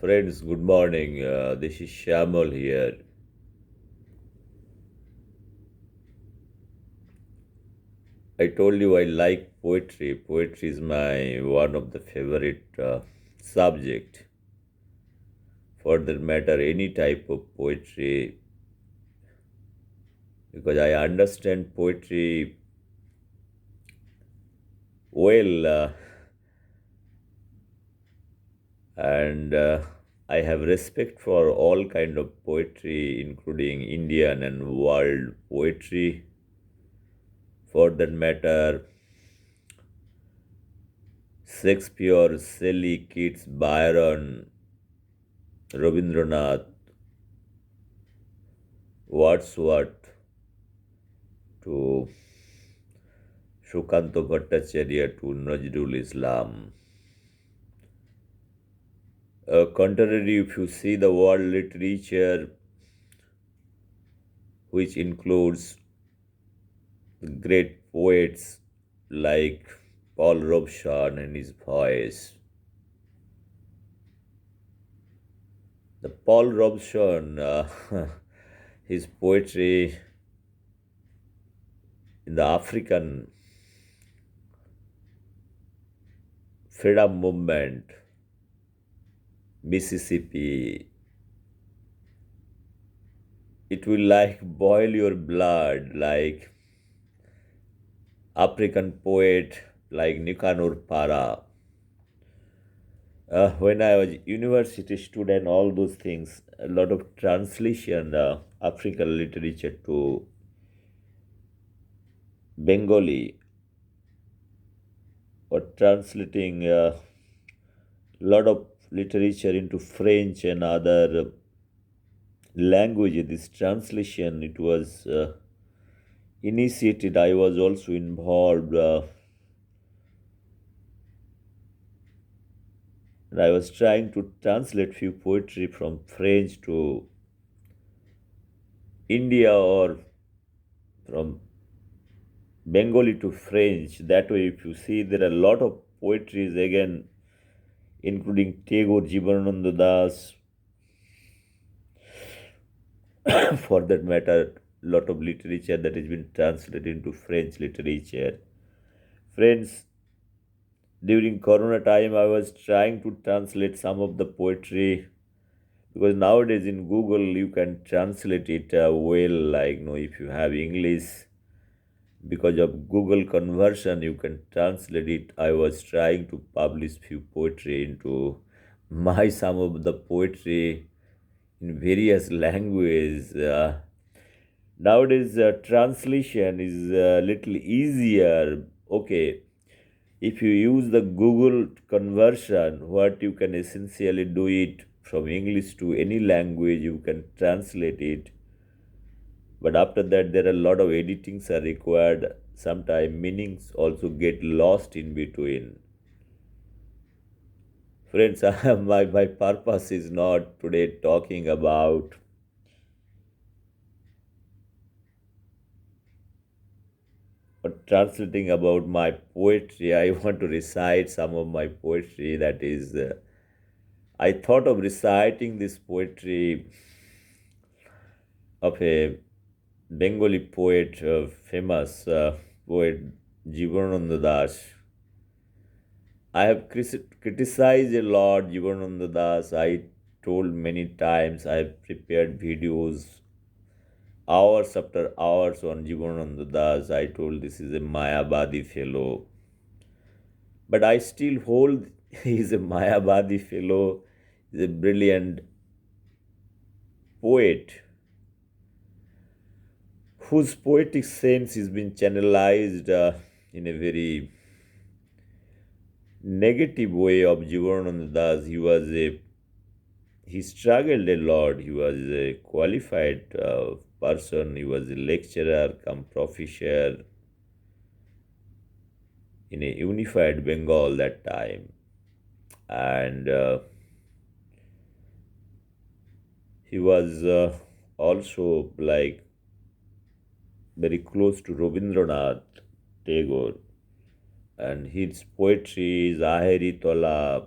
Friends, good morning. This is Shamal here. I told you I like poetry. Poetry is my one of the favorite subject. For that matter, any type of poetry, because I understand poetry well, and I have respect for all kind of poetry, including Indian and world poetry. For that matter, Shakespeare, Shelley, Keats, Byron, Rabindranath, Wordsworth to Shukanto Bhattacharya to Najrul Islam. Contrary, if you see the world literature, which includes great poets like Paul Robeson and his voice, the Paul Robeson, his poetry in the African freedom movement, Mississippi, it will like boil your blood, like African poet like Nicanor Para. When I was university student, all those things, a lot of translation African literature to Bengali or translating a lot of literature into French and other language. This translation, it was initiated. I was also involved. And I was trying to translate few poetry from French to India or from Bengali to French. That way, if you see, there are a lot of poetries again, including Tagore, Jibanananda Das, for that matter, lot of literature that has been translated into French literature. Friends, during Corona time, I was trying to translate some of the poetry because nowadays in Google you can translate it well. Like, if you have English, because of Google conversion you can translate it. I was trying to publish few poetry into my some of the poetry in various languages. Nowadays translation is a little easier. Okay, if you use the Google conversion, what you can essentially do it from English to any language, you can translate it. But after that, there are a lot of editings are required. Sometimes meanings also get lost in between. Friends, my purpose is not today talking about or translating about my poetry. I want to recite some of my poetry. That is, I thought of reciting this poetry of a Bengali poet, famous poet Jibanananda Das. I have criticized a lot Jibanananda Das. I told many times I have prepared videos hours after hours on Jibanananda Das. I told this is a Mayabadi fellow. But I still hold he is a Mayabadi fellow, he is a brilliant poet whose poetic sense has been channelized in a very negative way of Jivanananda Das. He struggled a lot. He was a qualified person. He was a lecturer come professor in a unified Bengal that time. And he was also like very close to Rabindranath Tagore. And his poetry is Aheri Tola,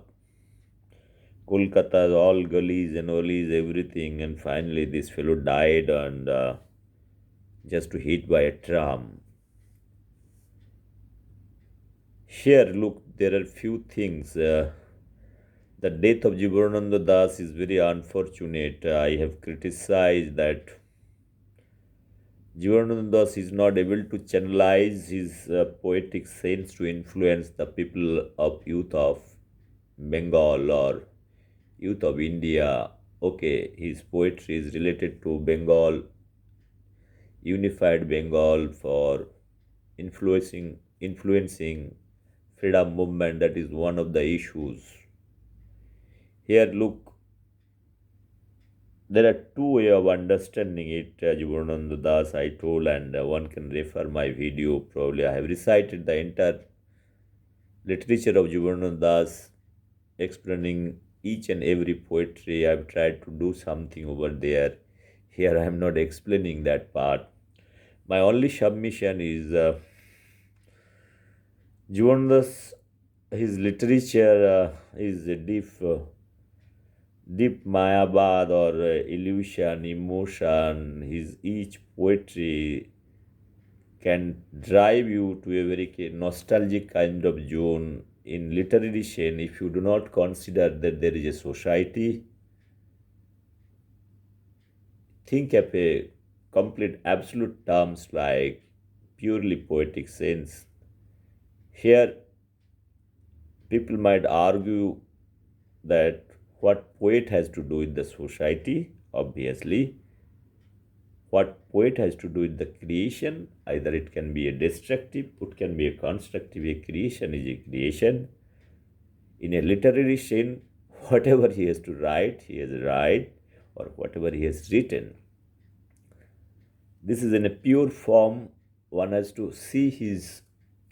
Kolkata's all gullies and alleys, everything, and finally this fellow died and just hit by a tram. Here, look, there are few things. The death of Jivananda Das is very unfortunate. I have criticized that Jivananda Das is not able to channelize his poetic sense to influence the people of youth of Bengal or youth of India. Okay, his poetry is related to Bengal, unified Bengal for influencing freedom movement. That is one of the issues. Here, look, there are two ways of understanding it. Jivananda Das, I told, and one can refer my video. Probably I have recited the entire literature of Jivananda Das, explaining each and every poetry. I've tried to do something over there. Here I am not explaining that part. My only submission is Jivananda, his literature is deep mayabad or illusion, emotion. His each poetry can drive you to a very nostalgic kind of zone. In literary sense, if you do not consider that there is a society, think of a complete absolute terms like purely poetic sense. Here, people might argue that what poet has to do with the society, obviously. What poet has to do with the creation, either it can be a destructive, it can be a constructive. A creation is a creation. In a literary sense, whatever he has to write, he has write, or whatever he has written. This is in a pure form. One has to see his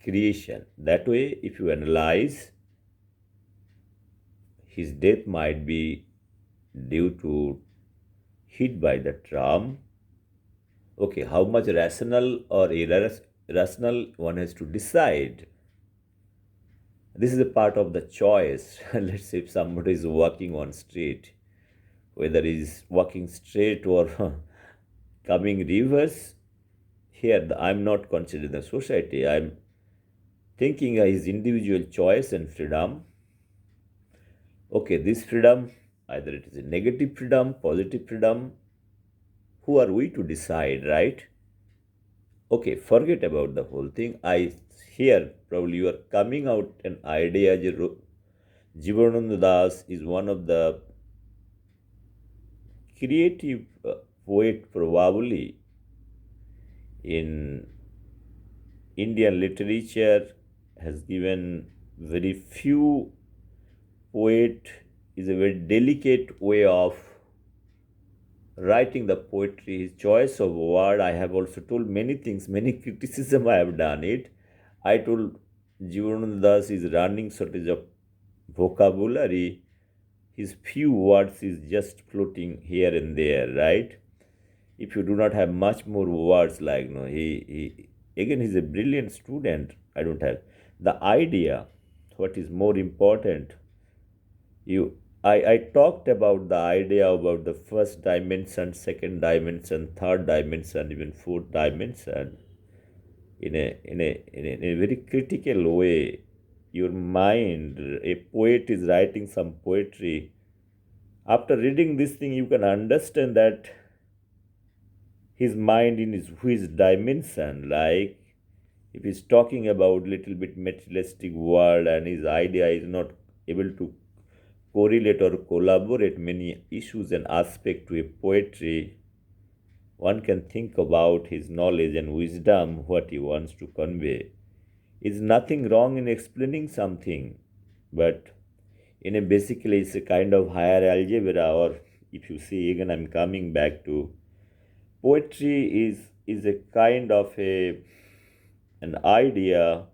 creation. That way, if you analyze, his death might be due to hit by the tram. Okay, how much rational or irrational one has to decide. This is a part of the choice. Let's say if somebody is walking on street, whether he's walking straight or coming reverse, here I'm not considering the society. I'm thinking his individual choice and freedom. Okay, this freedom, either it is a negative freedom, positive freedom, who are we to decide, right? Okay, forget about the whole thing. I hear probably you are coming out an idea. Jivananda Das is one of the creative poet probably in Indian literature, has given very few poet, is a very delicate way of writing the poetry. His choice of word, I have also told many things, many criticism I have done it. I told Jivananda Das is running shortage of vocabulary. His few words is just floating here and there, right? If you do not have much more words, like no, he again he's a brilliant student. I don't have the idea. What is more important? I talked about the idea about the first dimension, second dimension, third dimension, even fourth dimension in a very critical way. Your mind, a poet is writing some poetry. After reading this thing, you can understand that his mind in his dimension, like if he's talking about little bit materialistic world and his idea is not able to correlate or collaborate many issues and aspects to a poetry, one can think about his knowledge and wisdom, what he wants to convey. Is nothing wrong in explaining something, but in a basically it's a kind of higher algebra, or if you see again I'm coming back to poetry is a kind of an idea,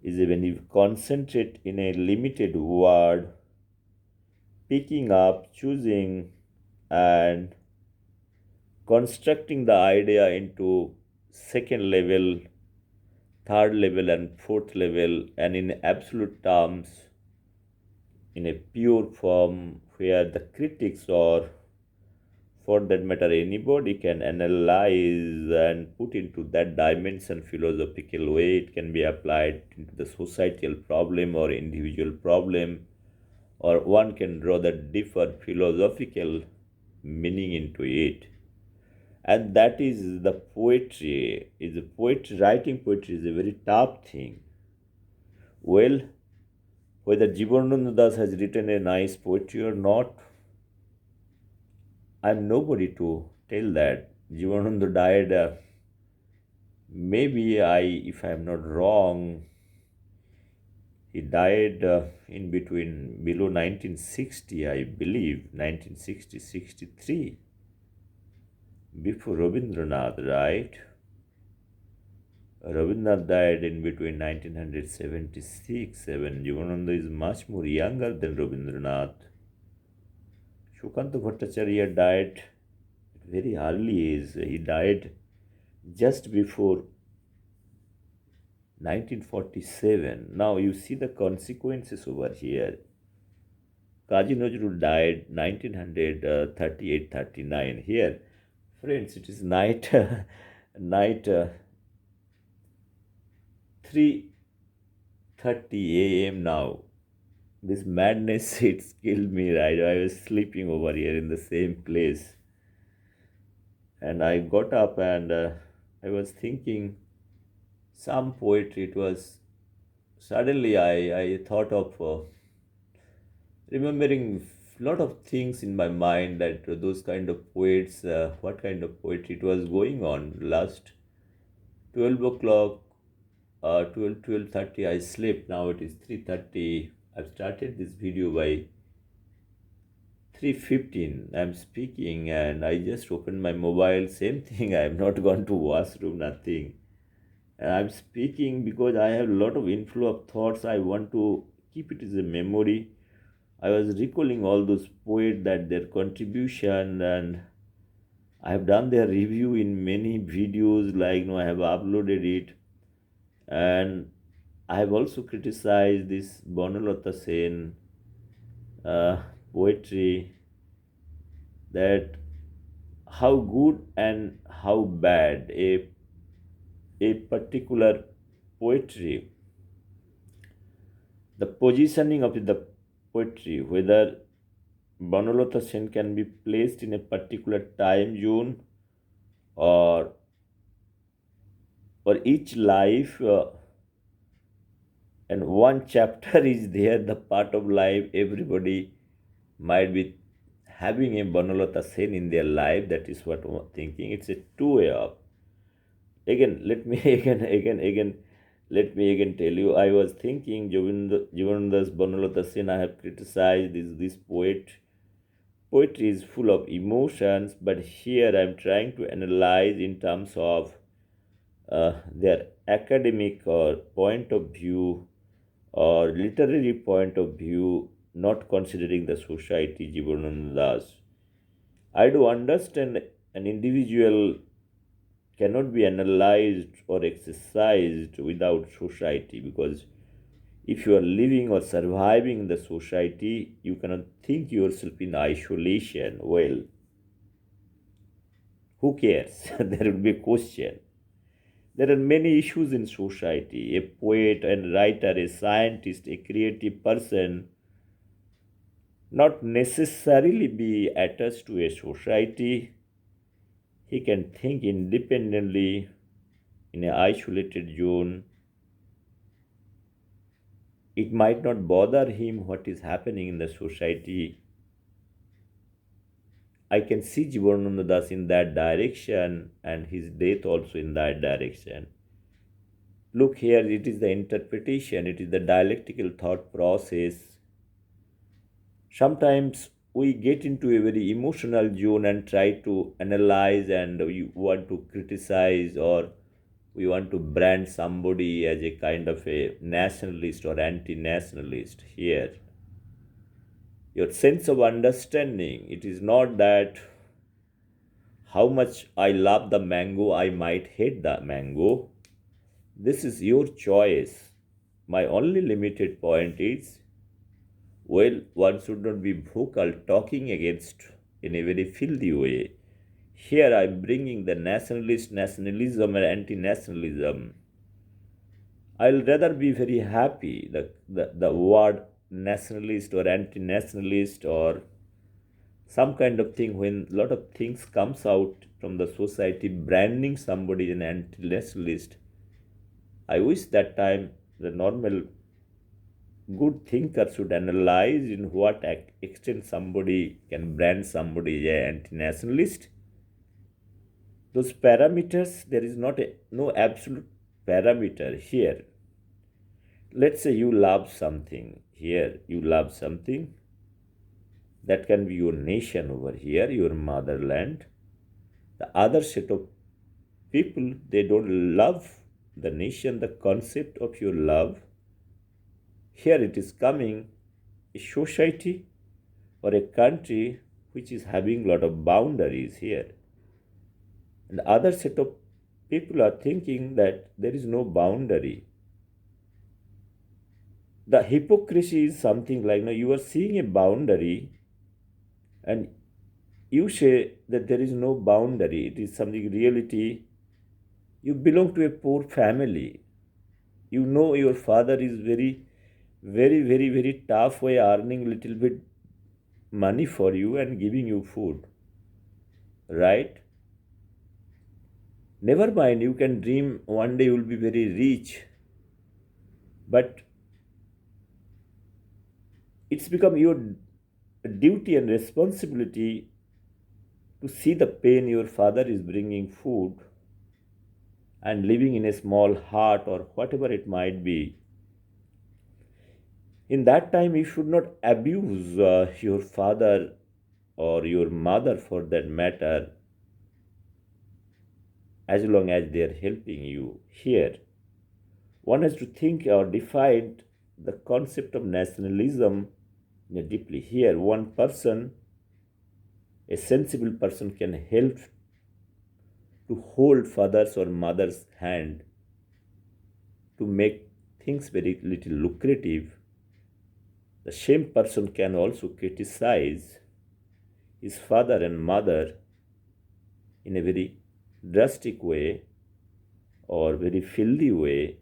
is when you concentrate in a limited word, picking up, choosing, and constructing the idea into second level, third level, and fourth level, and in absolute terms, in a pure form where the critics, or for that matter anybody, can analyze and put into that dimension philosophical way. It can be applied into the societal problem or individual problem, or one can draw the deeper philosophical meaning into it. And that is the poetry. Is a poetry Writing poetry is a very tough thing. Well, whether Jivanananda Das has written a nice poetry or not, I'm nobody to tell that. Jivanananda died, maybe if I'm not wrong, he died in between below 1960, I believe, 1960, 63, before Rabindranath, right? Rabindranath died in between 1976, 7. Jivanananda is much more younger than Rabindranath. Shukanta Bhattacharya died at very early age. He died just before 1947. Now you see the consequences over here. Kazi Nazrul died 1938-39. Here, friends, it is night, night 3:30 a.m. now. This madness, it's killed me, right? I was sleeping over here in the same place. And I got up and I was thinking some poetry. It was suddenly I thought of remembering lot of things in my mind, that those kind of poets, what kind of poetry it was going on. Last 12 o'clock, 12:30 I slept. Now it is 3:30. I've started this video by 3:15. I'm speaking and I just opened my mobile. Same thing. I have not gone to washroom, nothing. And I'm speaking because I have a lot of inflow of thoughts. I want to keep it as a memory. I was recalling all those poets, that their contribution, and I have done their review in many videos. Like, I have uploaded it, and I have also criticized this Bonalata Sen poetry, that how good and how bad a particular poetry, the positioning of the poetry, whether Banalata Sen can be placed in a particular time zone, or each life, and one chapter is there, the part of life everybody might be having a Banalata Sen in their life. That is what I'm thinking. It's a two-way up. Again, let me let me again tell you. I was thinking Jivananda's Banalata Sen. I have criticized this poet. Poetry is full of emotions, but here I'm trying to analyze in terms of their academic or point of view, or literary point of view, not considering the society. Jivananda's, I do understand an individual cannot be analyzed or exercised without society, because if you are living or surviving in the society, you cannot think yourself in isolation. Well, who cares? There will be a question. There are many issues in society. A poet and writer, a scientist, a creative person, not necessarily be attached to a society. He can think independently in an isolated zone. It might not bother him what is happening in the society. I can see Jivanananda Das in that direction, and his death also in that direction. Look here, it is the interpretation, it is the dialectical thought process. Sometimes we get into a very emotional zone and try to analyze, and we want to criticize, or we want to brand somebody as a kind of a nationalist or anti-nationalist. Here, your sense of understanding, it is not that how much I love the mango, I might hate the mango. This is your choice. My only limited point is, Well, one should not be vocal talking against in a very filthy way. Here I'm bringing the nationalism and anti-nationalism. I'll rather be very happy the word nationalist or anti-nationalist or some kind of thing when a lot of things comes out from the society branding somebody an anti-nationalist. I wish that time the normal good thinker should analyze in what extent somebody can brand somebody an anti-nationalist. Those parameters, there is not no absolute parameter here. Let's say you love something here, you love something that can be your nation over here, your motherland. The other set of people, they don't love the nation, the concept of your love. Here it is coming a society or a country which is having a lot of boundaries here. And the other set of people are thinking that there is no boundary. The hypocrisy is something like now you are seeing a boundary and you say that there is no boundary. It is something reality. You belong to a poor family. You know your father is very tough way earning little bit money for you and giving you food. Right? Never mind, you can dream one day you will be very rich. But it's become your duty and responsibility to see the pain your father is bringing food and living in a small hut or whatever it might be. In that time, you should not abuse your father or your mother for that matter, as long as they are helping you. Here, one has to think or define the concept of nationalism deeply. Here, one person, a sensible person, can help to hold father's or mother's hand to make things very little lucrative. The same person can also criticize his father and mother in a very drastic way or very filthy way.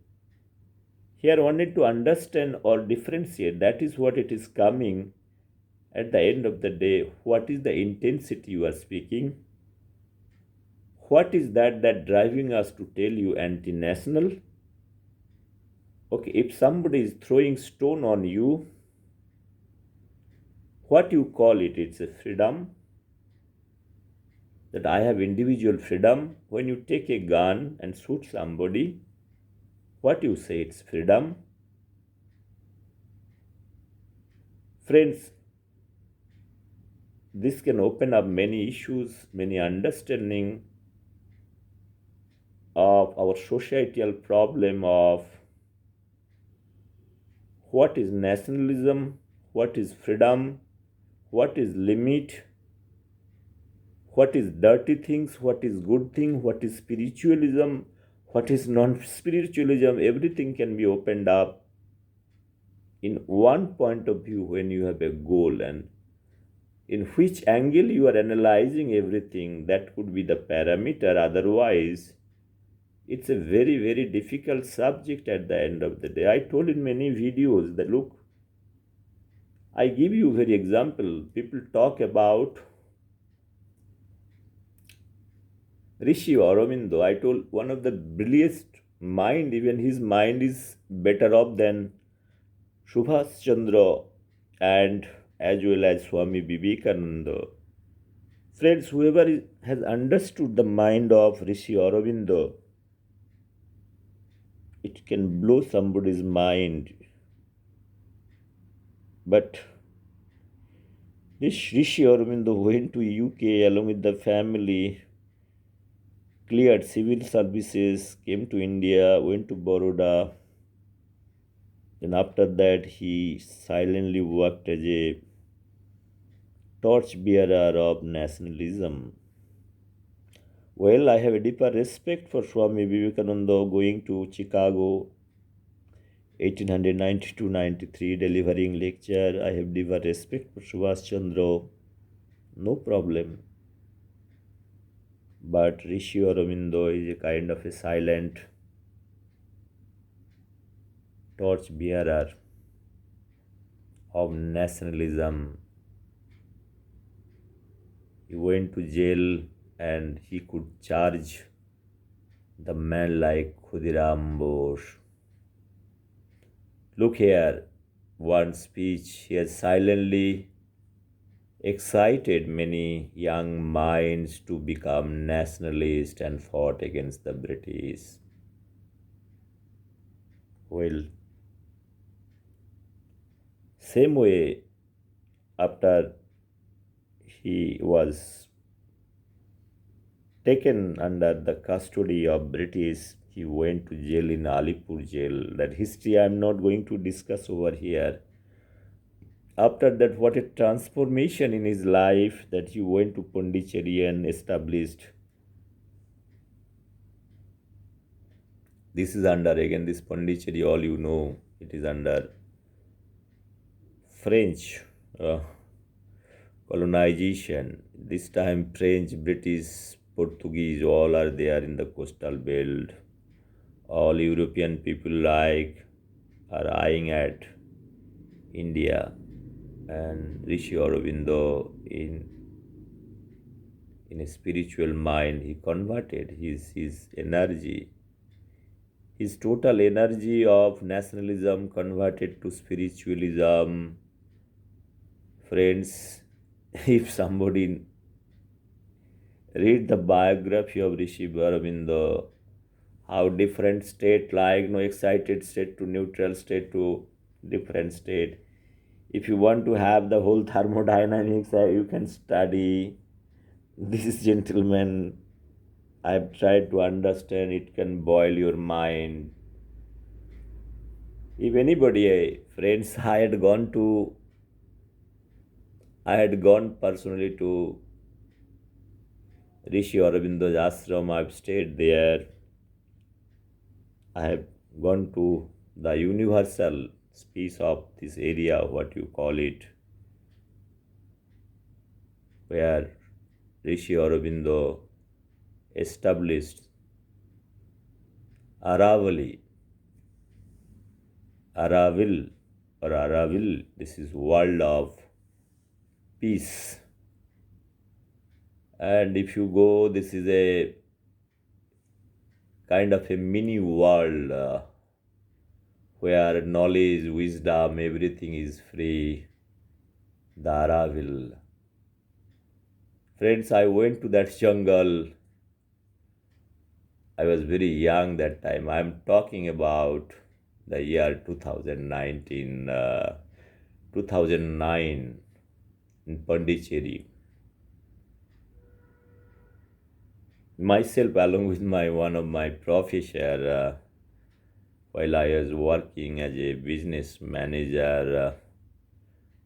Here one need to understand or differentiate. That is what it is coming at the end of the day. What is the intensity you are speaking? What is that driving us to tell you anti-national? Okay, if somebody is throwing stone on you, what you call it? It's a freedom. That I have individual freedom. When you take a gun and shoot somebody, what you say? It's freedom. Friends, this can open up many issues, many understanding of our societal problem of what is nationalism, what is freedom, what is limit, what is dirty things, what is good thing, what is spiritualism, what is non-spiritualism. Everything can be opened up in one point of view when you have a goal, and in which angle you are analyzing everything, that could be the parameter. Otherwise, it's a very difficult subject at the end of the day. I told in many videos that look, I give you very example. People talk about Rishi Aurobindo. I told one of the brilliant mind, even his mind is better off than Subhas Chandra and as well as Swami Vivekananda. Friends, whoever has understood the mind of Rishi Aurobindo, it can blow somebody's mind. But this Rishi Aurobindo went to UK along with the family, cleared civil services, came to India, went to Baroda. Then after that, he silently worked as a torchbearer of nationalism. Well, I have a deeper respect for Swami Vivekananda going to Chicago 1892-93 delivering lecture. I have deep respect for Subhash Chandra, no problem. But Rishi Aurobindo is a kind of a silent torch bearer of nationalism. He went to jail and he could charge the man like Khudiram Bose. Look here, one speech he has silently excited many young minds to become nationalist and fought against the British. Well, same way, after he was taken under the custody of British, he went to jail in Alipur jail. That history I am not going to discuss over here. After that, what a transformation in his life that he went to Pondicherry and established. This is under, again, this Pondicherry, all you know, it is under French colonization. This time, French, British, Portuguese, all are there in the coastal belt. All European people are eyeing at India, and Rishi Aurobindo in a spiritual mind, he converted his energy, his total energy of nationalism converted to spiritualism. Friends, if somebody read the biography of Rishi Aurobindo, how different state, like no excited state to neutral state to different state. If you want to have the whole thermodynamics, you can study this gentleman. I've tried to understand, it can boil your mind. If anybody, friends, I had gone personally to Rishi Aurobindo's ashram. I've stayed there. I have gone to the universal space of this area, what you call it, where Rishi Aurobindo established Aravali, Aravil. This is world of peace. And if you go, this is a kind of a mini world where knowledge, wisdom, everything is free. The Aravil. Friends, I went to that jungle. I was very young that time. I'm talking about the year 2019, 2009 in Pondicherry. Myself, along with one of my professor, while I was working as a business manager,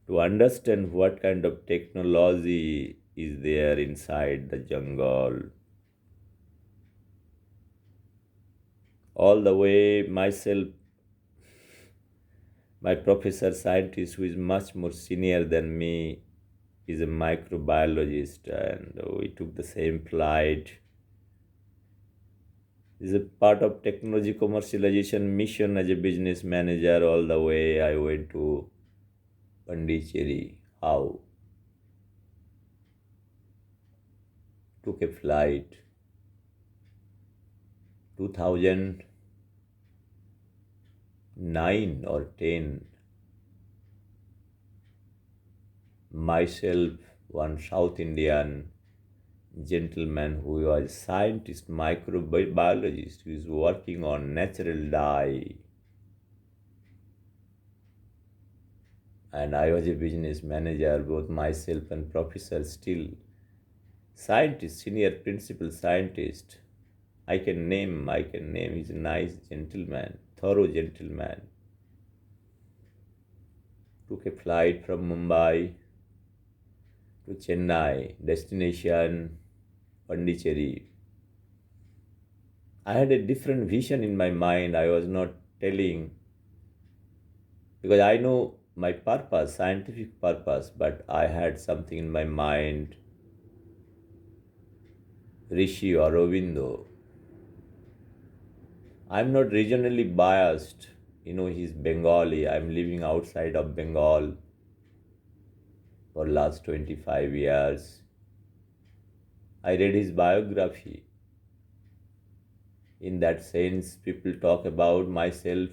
to understand what kind of technology is there inside the jungle. All the way, myself, my professor scientist, who is much more senior than me, is a microbiologist, and we took the same flight. This is a part of technology commercialization mission as a business manager. All the way I went to Pondicherry. How? Took a flight. 2009 or 10. Myself, one South Indian gentleman who was scientist, microbiologist, who is working on natural dye. And I was a business manager, both myself and professor, still scientist, senior principal scientist. I can name, he's a nice gentleman, thorough gentleman. Took a flight from Mumbai to Chennai, destination Pondicherry. I had a different vision in my mind. I was not telling because I know my purpose, scientific purpose, but I had something in my mind. Rishi Aurobindo. I'm not regionally biased. He's Bengali. I'm living outside of Bengal for last 25 years. I read his biography. In that sense, people talk about myself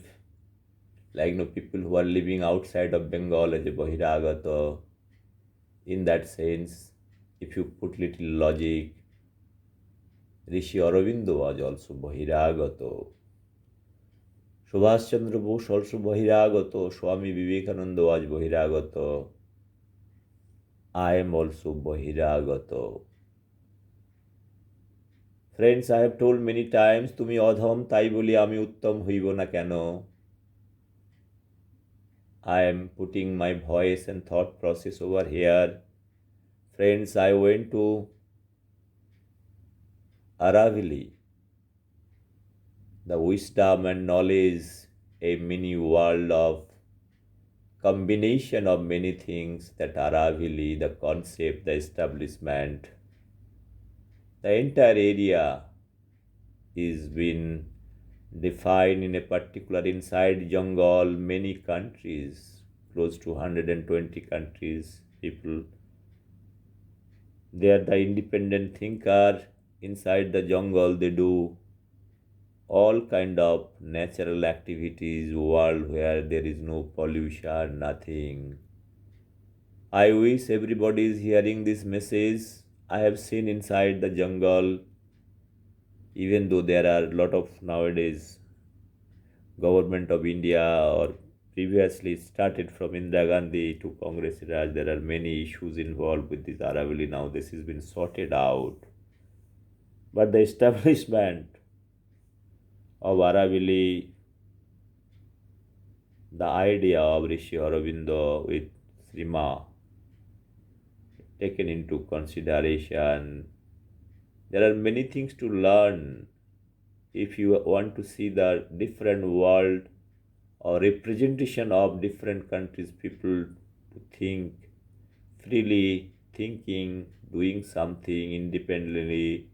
like people who are living outside of Bengal as a Bahiragata. In that sense, if you put little logic, Rishi Aurobindo was also Bahiragato. Subhash Chandra Bose also Bahiragato. Swami Vivekananda was Bahiragato. I am also Bahiragato. Friends, I have told many times, তুমি অধম তাই বলি আমি উত্তম হইব না কেন? I am putting my voice and thought process over here. Friends, I went to Aravili, the wisdom and knowledge, a mini world of combination of many things, that Aravili, the concept, the establishment, the entire area is been defined in a particular inside jungle, many countries, close to 120 countries, people. They are the independent thinker inside the jungle. They do all kind of natural activities, world where there is no pollution, nothing. I wish everybody is hearing this message. I have seen inside the jungle, even though there are a lot of nowadays government of India or previously started from Indira Gandhi to Congress Raj, there are many issues involved with this Aravali. Now this has been sorted out. But the establishment of Aravali, the idea of Rishi Aurobindo with Srima taken into consideration, there are many things to learn if you want to see the different world or representation of different countries, people to think freely, thinking, doing something independently,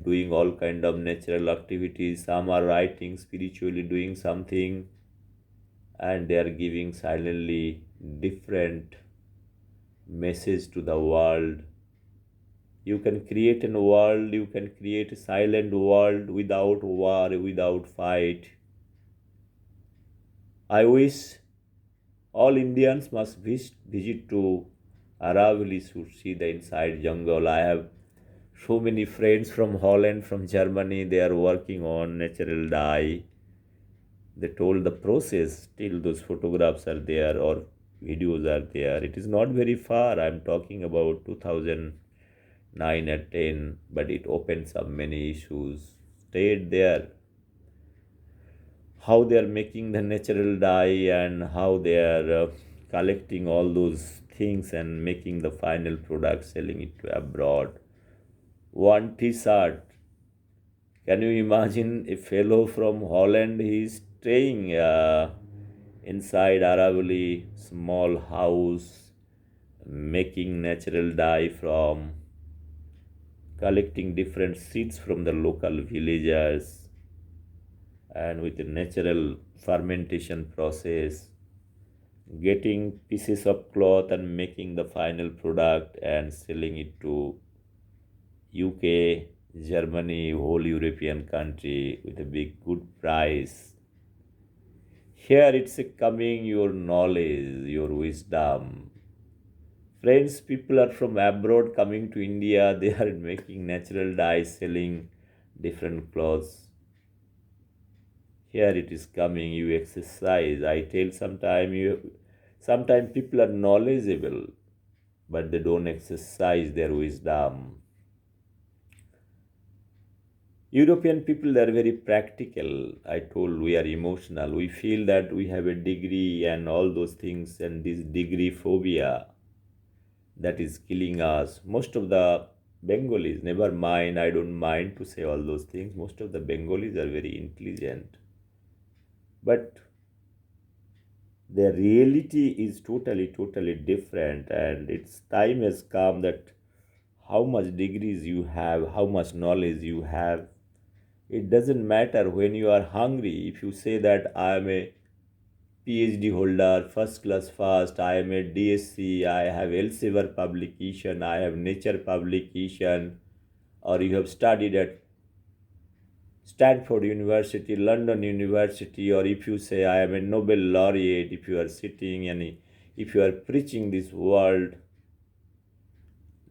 doing all kind of natural activities. Some are writing spiritually, doing something, and they are giving silently different message to the world. You can create a world, you can create a silent world without war, without fight. I wish all Indians must visit to Aravali to see the inside jungle. I have so many friends from Holland, from Germany, they are working on natural dye. They told the process, still those photographs are there or videos are there. It is not very far. I'm talking about 2009 or 10, but it opens up many issues. Stayed there. How they are making the natural dye and how they are collecting all those things and making the final product, selling it to abroad. One t-shirt. Can you imagine a fellow from Holland? He is staying inside Aravali, small house, making natural dye from collecting different seeds from the local villagers, and with a natural fermentation process, getting pieces of cloth and making the final product and selling it to UK, Germany, whole European country with a big good price. Here it's a coming your knowledge, your wisdom. Friends, people are from abroad coming to India, they are making natural dye, selling different clothes. Here it is coming, you exercise. I tell sometimes people are knowledgeable, but they don't exercise their wisdom. European people, they are very practical. I told we are emotional. We feel that we have a degree and all those things, and this degree phobia that is killing us. Most of the Bengalis, never mind, I don't mind to say all those things. Most of the Bengalis are very intelligent. But The reality is totally different, and its time has come that how much degrees you have, how much knowledge you have, it doesn't matter. When you are hungry, if you say that I am a PhD holder, first class first, I am a DSc, I have Elsevier publication, I have Nature publication, or you have studied at Stanford University, London University, or if you say I am a Nobel laureate, if you are sitting and if you are preaching this world,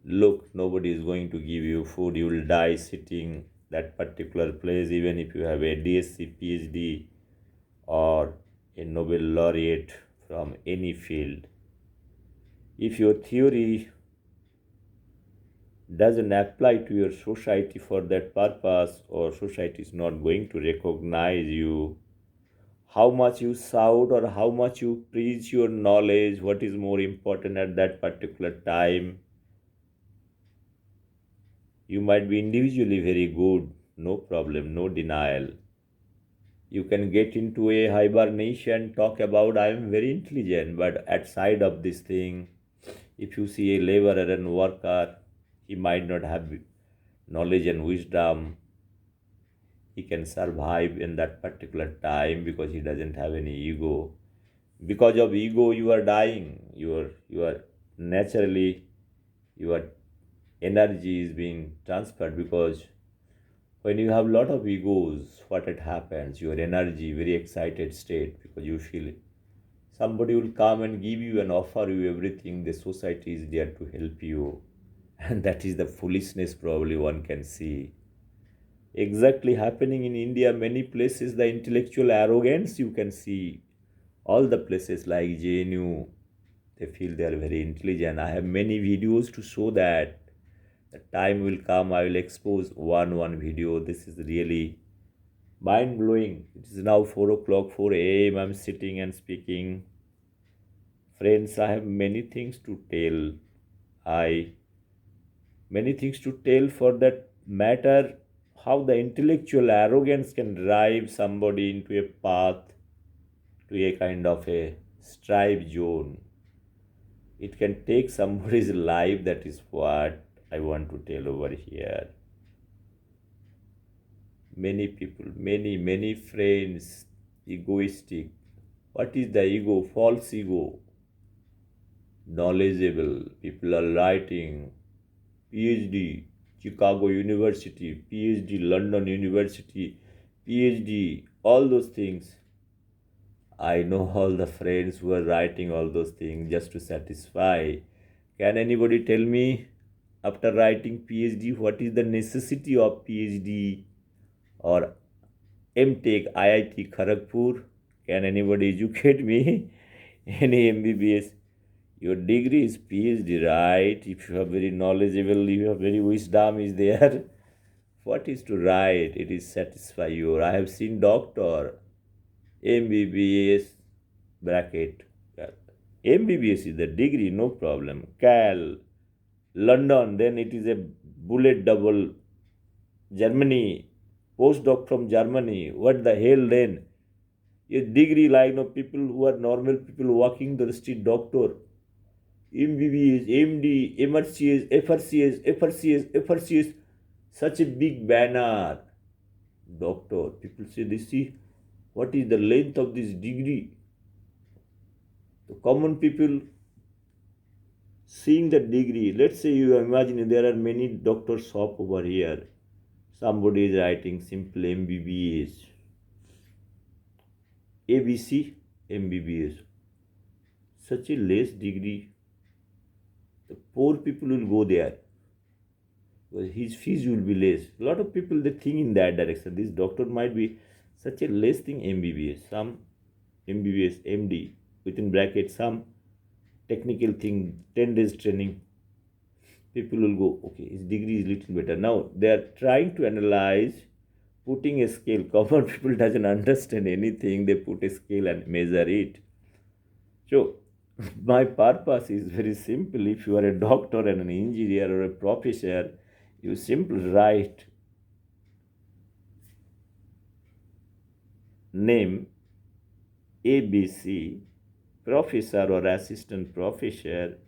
look, nobody is going to give you food, you will die sitting that particular place, even if you have a DSc, PhD, or a Nobel laureate from any field. If your theory doesn't apply to your society for that purpose, or society is not going to recognize you, how much you shout or how much you preach your knowledge, what is more important at that particular time, you might be individually very good, no problem, no denial. You can get into a hibernation, talk about I am very intelligent, but at side of this thing, if you see a laborer and worker, he might not have knowledge and wisdom. He can survive in that particular time because he doesn't have any ego. Because of ego, you are dying. You are naturally, your energy is being transferred, because when you have a lot of egos, what it happens, your energy, very excited state, because you feel somebody will come and give you and offer you everything, the society is there to help you. And that is the foolishness probably one can see exactly happening in India. Many places, the intellectual arrogance you can see. All the places like JNU, they feel they are very intelligent. I have many videos to show that. The time will come, I will expose one video. This is really mind blowing. It is now 4 o'clock, 4 a.m. I'm sitting and speaking. Friends, I have many things to tell. I many things to tell for that matter, how the intellectual arrogance can drive somebody into a path, to a kind of a strife zone. It can take somebody's life. That is what I want to tell over here. Many people, many friends, egoistic. What is the ego? False ego. Knowledgeable people are writing PhD, Chicago University, PhD, London University, PhD, all those things. I know all the friends who are writing all those things just to satisfy. Can anybody tell me, after writing PhD, what is the necessity of PhD or MTech, IIT Kharagpur? Can anybody educate me? Any MBBS? Your degree is PhD, right? If you are very knowledgeable, you have very wisdom is there. What is to write? It is satisfy you. I have seen doctor, MBBS, bracket. MBBS is the degree, no problem. Cal, London, then it is a bullet double. Germany, postdoc from Germany. What the hell then? A degree like no people who are normal people walking the street, doctor. MBBS, MD, MRCS, FRCS, FRCS, FRCS, such a big banner. Doctor, people say, they see what is the length of this degree. The common people seeing the degree, let's say you imagine there are many doctor shop over here. Somebody is writing simple MBBS, ABC, MBBS. Such a less degree, the poor people will go there. Because his fees will be less. A lot of people, they think in that direction. This doctor might be such a less thing MBBS. Some MBBS, MD, within brackets, some technical thing, 10 days training. People will go, okay, his degree is little better. Now they are trying to analyze, putting a scale. Common people doesn't understand anything. They put a scale and measure it. So my purpose is very simple. If you are a doctor and an engineer or a professor, you simply write name ABC professor or assistant professor.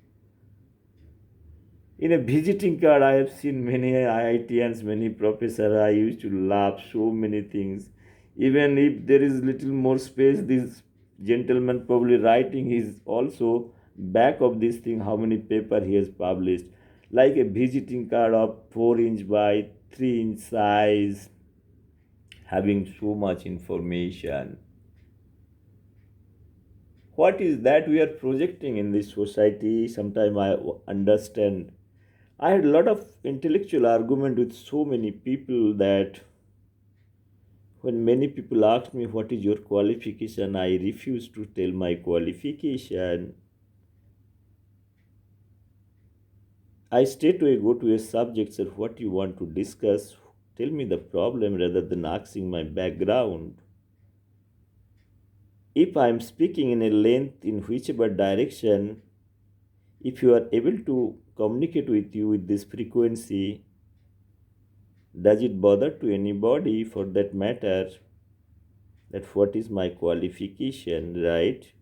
In a visiting card, I have seen many IITians, many professors. I used to laugh so many things. Even if there is little more space, this gentleman probably writing is also back of this thing how many paper he has published. Like a visiting card of 4 inch by 3 inch size, having so much information. What is that we are projecting in this society? Sometimes I understand. I had a lot of intellectual argument with so many people that when many people ask me what is your qualification, I refuse to tell my qualification. I straight away go to a subject, say what you want to discuss, tell me the problem rather than asking my background. If I am speaking in a length in whichever direction, if you are able to communicate with you with this frequency, does it bother to anybody for that matter that what is my qualification, right?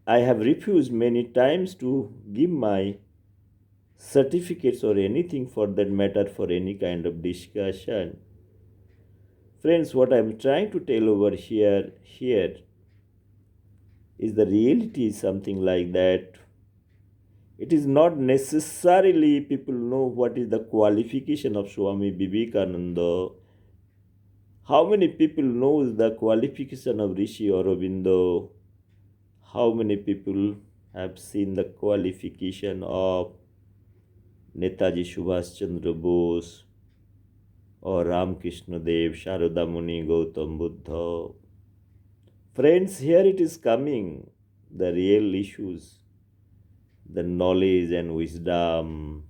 I have refused many times to give my certificates or anything for that matter for any kind of discussion. Friends, what I'm trying to tell over here is the reality is something like that. It is not necessarily people know what is the qualification of Swami Vivekananda. How many people knows the qualification of Rishi Aurobindo? How many people have seen the qualification of Netaji Subhash Chandra Bose or Ramakrishna Dev, Sharada Muni, Gautam Buddha? Friends, here it is coming, the real issues, the knowledge and wisdom.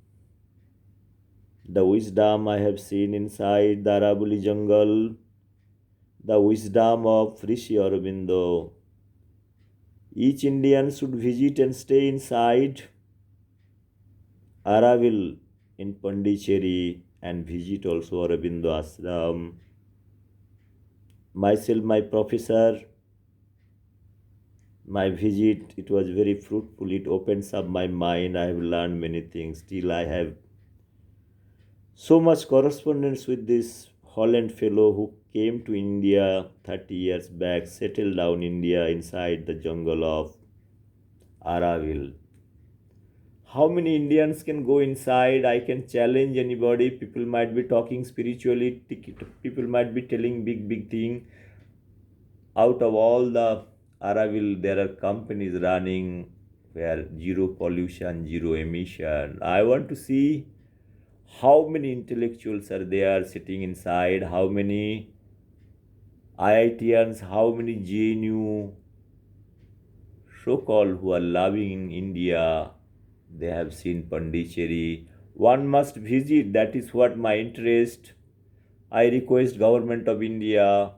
The wisdom I have seen inside the Arabuli jungle, the wisdom of Rishi Aurobindo. Each Indian should visit and stay inside Araval in Pondicherry and visit also Aurobindo Ashram. Myself, my professor, my visit, it was very fruitful. It opens up my mind. I have learned many things. Still, I have so much correspondence with this Holland fellow who came to India 30 years back, settled down India inside the jungle of Araval. How many Indians can go inside? I can challenge anybody. People might be talking spiritually. People might be telling big thing. Out of all the Araval, there are companies running where zero pollution, zero emission. I want to see how many intellectuals are there sitting inside, how many IITians, how many JNU so-called who are loving India. They have seen Pondicherry. One must visit. That is what my interest. I request Government of India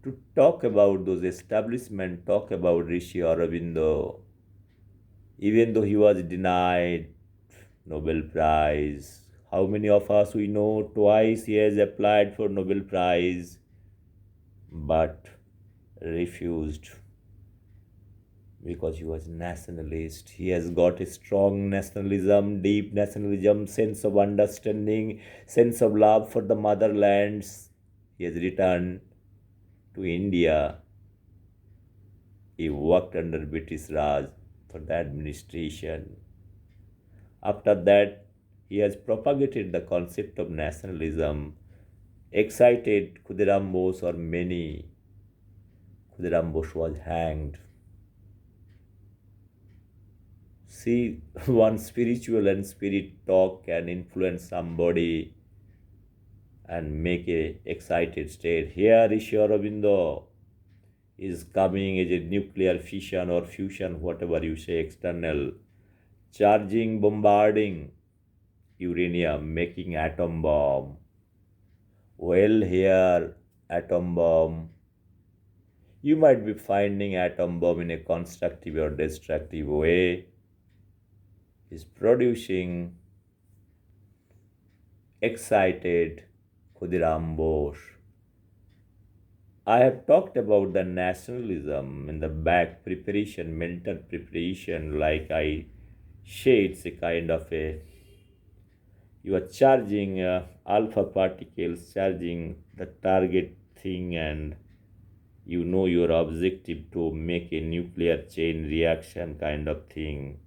to talk about those establishments, talk about Rishi Aurobindo, even though he was denied Nobel Prize. How many of us we know twice he has applied for Nobel Prize but refused because he was nationalist. He has got a strong nationalism, deep nationalism, sense of understanding, sense of love for the motherlands. He has returned to India. He worked under British Raj for the administration. After that, he has propagated the concept of nationalism, excited Khudiram Bose or many. Khudiram Bose was hanged. See, one spiritual and spirit talk can influence somebody and make a excited state. Here, Rishi Aurobindo is coming as a nuclear fission or fusion, whatever you say, external, charging, bombarding uranium, making atom bomb. Well, here, atom bomb, you might be finding atom bomb in a constructive or destructive way, is producing excited Khudiram Bose. I have talked about the nationalism in the back preparation, mental preparation, like I say it's a kind of a you are charging alpha particles, charging the target thing, and you know your objective to make a nuclear chain reaction kind of thing.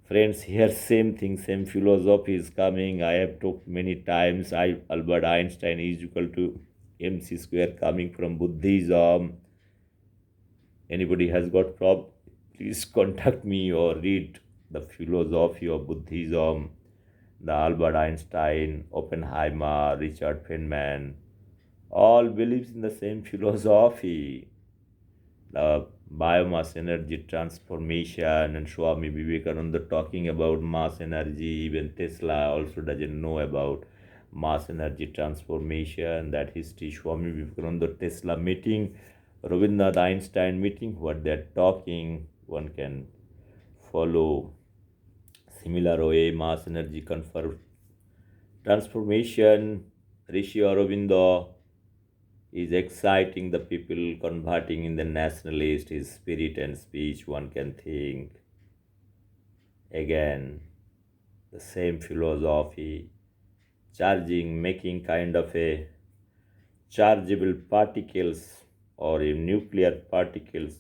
Friends, here same thing, same philosophy is coming. I have talked many times. Albert Einstein is equal to mc square coming from Buddhism. Anybody has got problem, please contact me or read the philosophy of Buddhism, the Albert Einstein, Oppenheimer, Richard Feynman, all believes in the same philosophy, the biomass energy transformation, and Swami Vivekananda talking about mass energy. Even Tesla also doesn't know about mass energy transformation. That history, Swami Vivekananda Tesla meeting, Rabindranath Einstein meeting, what they're talking, one can follow similar way. Mass energy transformation. Rishi Aurobindo is exciting the people, converting in the nationalist, his spirit and speech, one can think. Again, the same philosophy, charging, making kind of a chargeable particles or a nuclear particles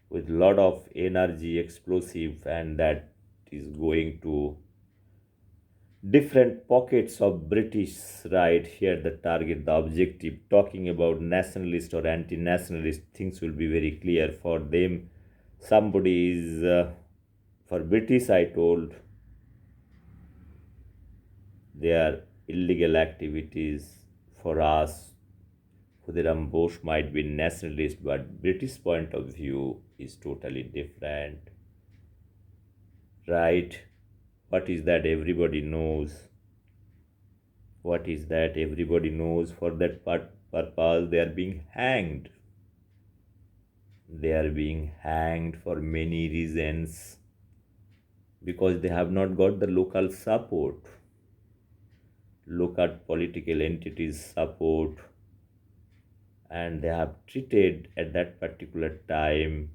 with lot of energy, explosive, and that is going to different pockets of British right here. The target, the objective, talking about nationalist or anti-nationalist, things will be very clear for them. Somebody is for British, I told, they are illegal activities. For us, Khudiram Bose might be nationalist, but British point of view is totally different, right? What is that everybody knows? What is that everybody knows? For that purpose, they are being hanged. They are being hanged for many reasons, because they have not got the local support, local political entities support, and they have treated at that particular time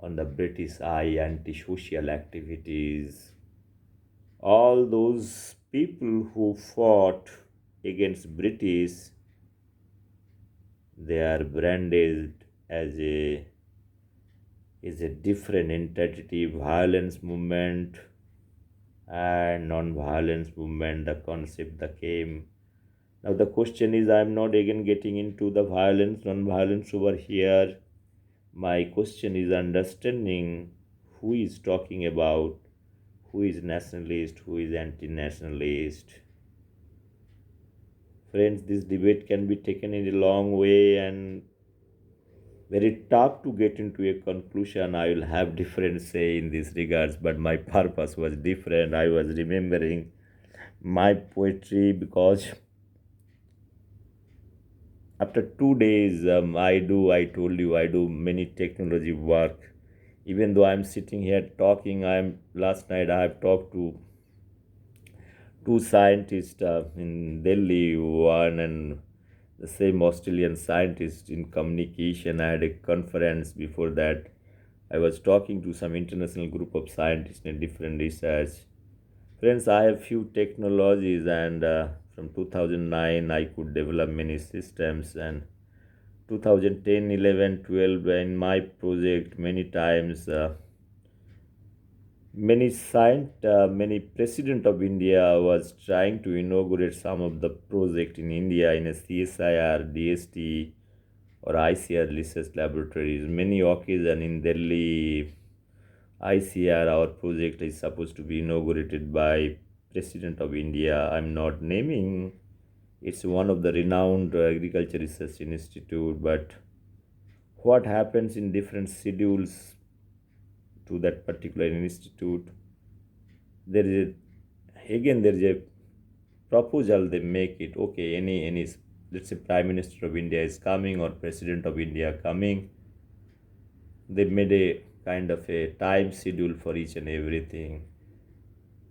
on the British eye anti-social activities. All those people who fought against British, they are branded as a is a different entity, violence movement and non-violence movement, the concept that came. Now the question is, I'm not again getting into the violence, non-violence over here. My question is understanding who is talking about, who is nationalist, who is anti-nationalist. Friends, this debate can be taken in a long way and very tough to get into a conclusion. I will have different say in these regards, but my purpose was different. I was remembering my poetry, because after 2 days, I told you, I do many technology work. Even though I'm sitting here talking, last night I have talked to two scientists in Delhi, one and the same Australian scientist in communication. I had a conference before that. I was talking to some international group of scientists in different research. Friends, I have few technologies, and from 2009 I could develop many systems, and 2010, 11, 12 in my project many times. Many president of India was trying to inaugurate some of the project in India in a CSIR, DST, or ICR research laboratories. Many occasions in Delhi, ICR, our project is supposed to be inaugurated by President of India. I'm not naming. It's one of the renowned agriculture research institute, but what happens in different schedules to that particular institute, there is there is a proposal they make it. Okay, any let's say Prime Minister of India is coming or President of India coming, they made a kind of a time schedule for each and everything,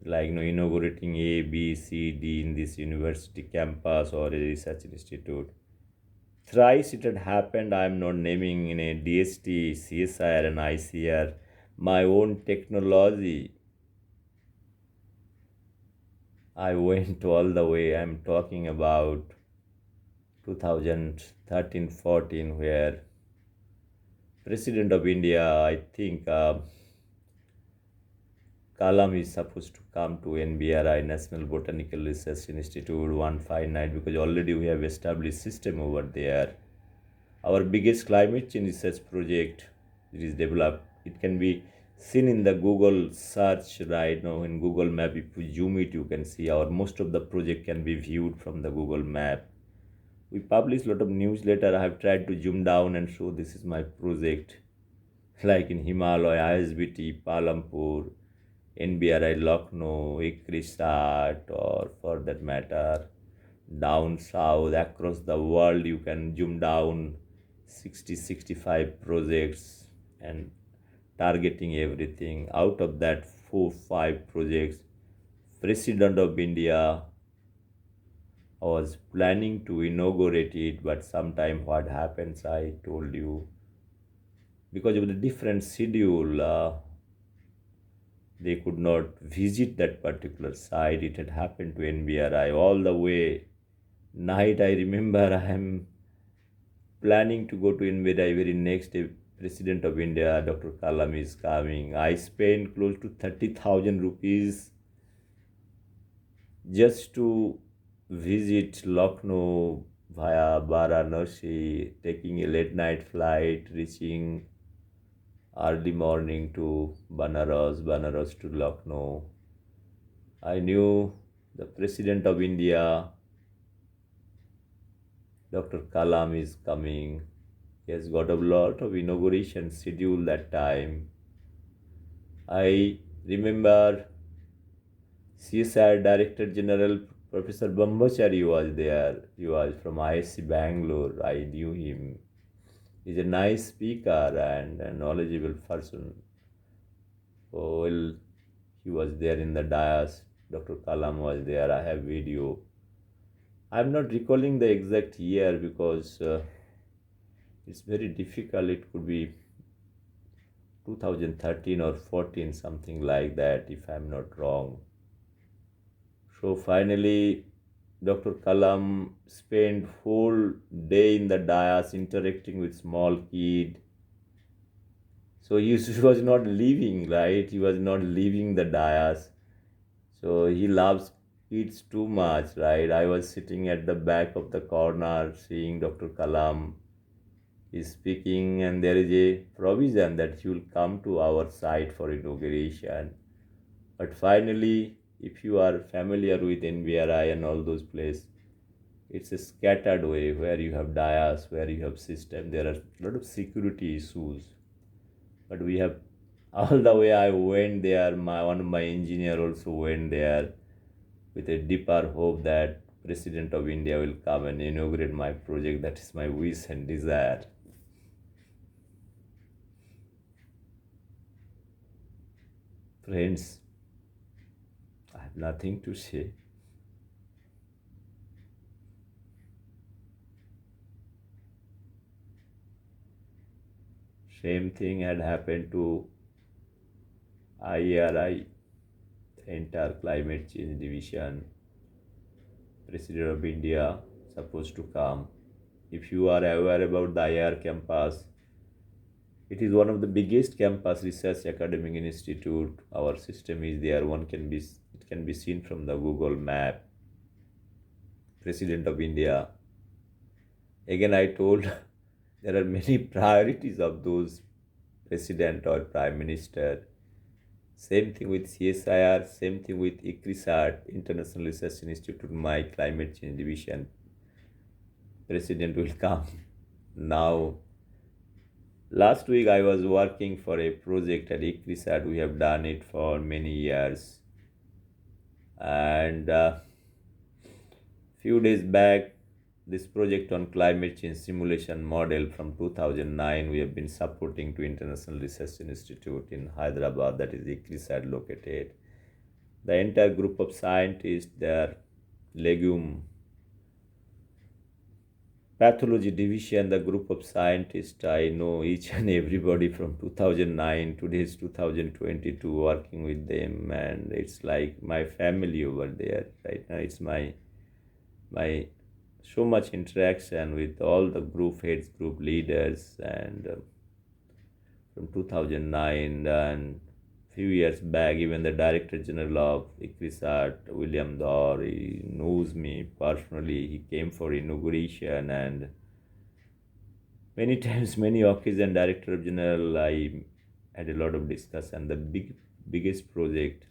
like inaugurating A, B, C, D in this university campus or a research institute. Thrice it had happened. I'm not naming in a DST, CSIR, and ICR. My own technology. I went all the way. I'm talking about 2013-14, where President of India, I think Kalam is supposed to come to NBRI, National Botanical Research Institute 159, because already we have established system over there. Our biggest climate change research project, it is developed. It can be seen in the Google search right now. In Google Map, if you zoom it, you can see our most of the project can be viewed from the Google Map. We publish a lot of newsletter. I have tried to zoom down and show this is my project, like in Himalaya, ISBT, Palampur, NBRI, Lucknow, Ikrisat, or for that matter, down south, across the world, you can zoom down 60, 65 projects and targeting everything. Out of that, 4, 5 projects, President of India was planning to inaugurate it, but sometime what happens, I told you, because of the different schedule, they could not visit that particular site. It had happened to NBRI all the way. Night, I remember I am planning to go to NBRI very next day. President of India, Dr. Kalam is coming. I spent close to 30,000 rupees just to visit Lucknow via Varanasi, taking a late night flight, reaching early morning to Banaras, Banaras to Lucknow. I knew the President of India, Dr. Kalam, is coming. He has got a lot of inauguration schedule that time. I remember CSR Director General Professor Bambachari was there. He was from ISC Bangalore. I knew him. He's a nice speaker and a knowledgeable person. Oh, well, he was there in the dais. Dr. Kalam was there. I have video. I'm not recalling the exact year because it's very difficult. It could be 2013 or 14, something like that, if I'm not wrong. So finally, Dr. Kalam spent whole day in the dais interacting with small kid. So he was not leaving, right? He was not leaving the dais. So he loves kids too much, right? I was sitting at the back of the corner seeing Dr. Kalam is speaking, and there is a provision that he will come to our site for inauguration. But finally, if you are familiar with NBRI and all those places, it's a scattered way where you have dais, where you have system. There are a lot of security issues. But we have all the way I went there. One of my engineer also went there with a deeper hope that President of India will come and inaugurate my project. That is my wish and desire. Friends, I have nothing to say. Same thing had happened to IRI, the entire climate change division. President of India supposed to come. If you are aware about the IR campus, it is one of the biggest campus research academic institute. Our system is there. It can be seen from the Google map. President of India. Again, I told there are many priorities of those president or prime minister. Same thing with CSIR, same thing with ICRISAT, International Research Institute, my climate change division. President will come. Now, last week I was working for a project at ICRISAT. We have done it for many years. And few days back, this project on climate change simulation model from 2009, we have been supporting to International Research Institute in Hyderabad, that is ICRISAT located. The entire group of scientists, their legume pathology division, the group of scientists. I know each and everybody from 2009, today's 2022, working with them, and it's like my family over there right now. It's my so much interaction with all the group heads, group leaders, and from 2009 and few years back, even the Director General of ICRISAT, William Dor, he knows me personally. He came for inauguration, and many times, many occasions, Director General, I had a lot of discussion. The biggest project,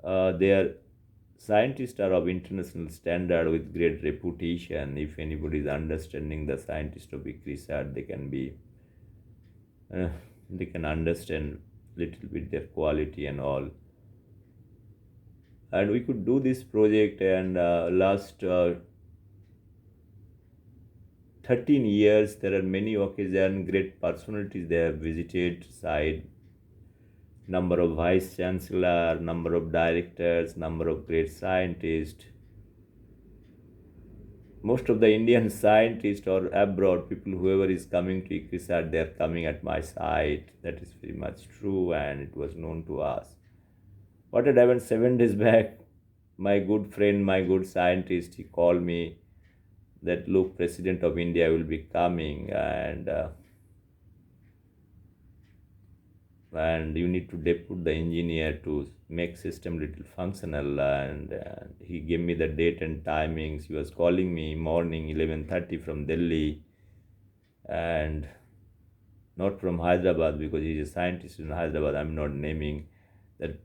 their scientists are of international standard with great reputation. If anybody is understanding the scientist of ICRISAT, uh, they can understand little bit their quality and all. And we could do this project, and last 13 years there are many occasions, great personalities they have visited site, number of vice chancellor, number of directors, number of great scientists. Most of the Indian scientists or abroad people, whoever is coming to ICRISAT, they are coming at my site. That is very much true, and it was known to us. What had happened 7 days back, my good friend, my good scientist, he called me that, look, President of India will be coming, and you need to depute the engineer to make system little functional, and he gave me the date and timings. He was calling me morning 11:30 from Delhi, and not from Hyderabad, because he's a scientist in Hyderabad. I'm not naming that.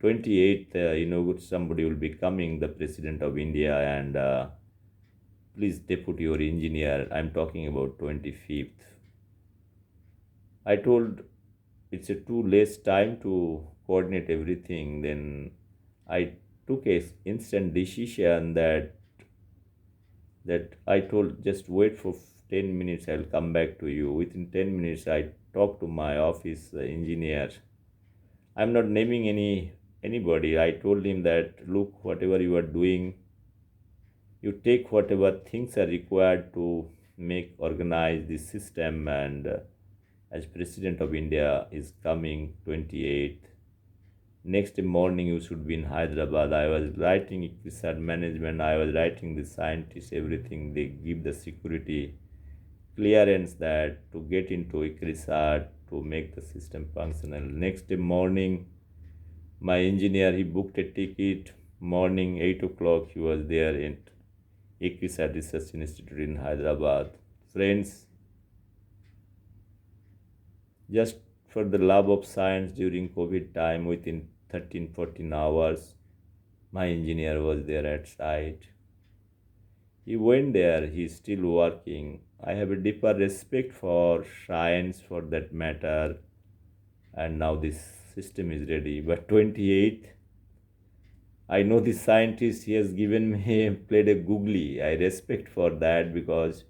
28th, somebody will be coming, the President of India, and please depute your engineer. I'm talking about 25th. I told it's a too less time to coordinate everything. Then I took a instant decision that I told, just wait for 10 minutes, I'll come back to you. Within 10 minutes, I talked to my office engineer. I'm not naming anybody. I told him that, look, whatever you are doing, you take whatever things are required to make organize the system, and as President of India is coming 28th, next morning you should be in Hyderabad. I was writing research management, I was writing the scientists, everything. They give the security clearance that to get into research to make the system functional. Next morning, my engineer, he booked a ticket. Morning 8 o'clock, he was there in ICRISAT Research Institute in Hyderabad. Friends, just for the love of science, during COVID time, within 13-14 hours, my engineer was there at site. He went there, he's still working. I have a deeper respect for science for that matter, and now this system is ready. But 28th, I know the scientist, he has given me, played a googly. I respect for that, because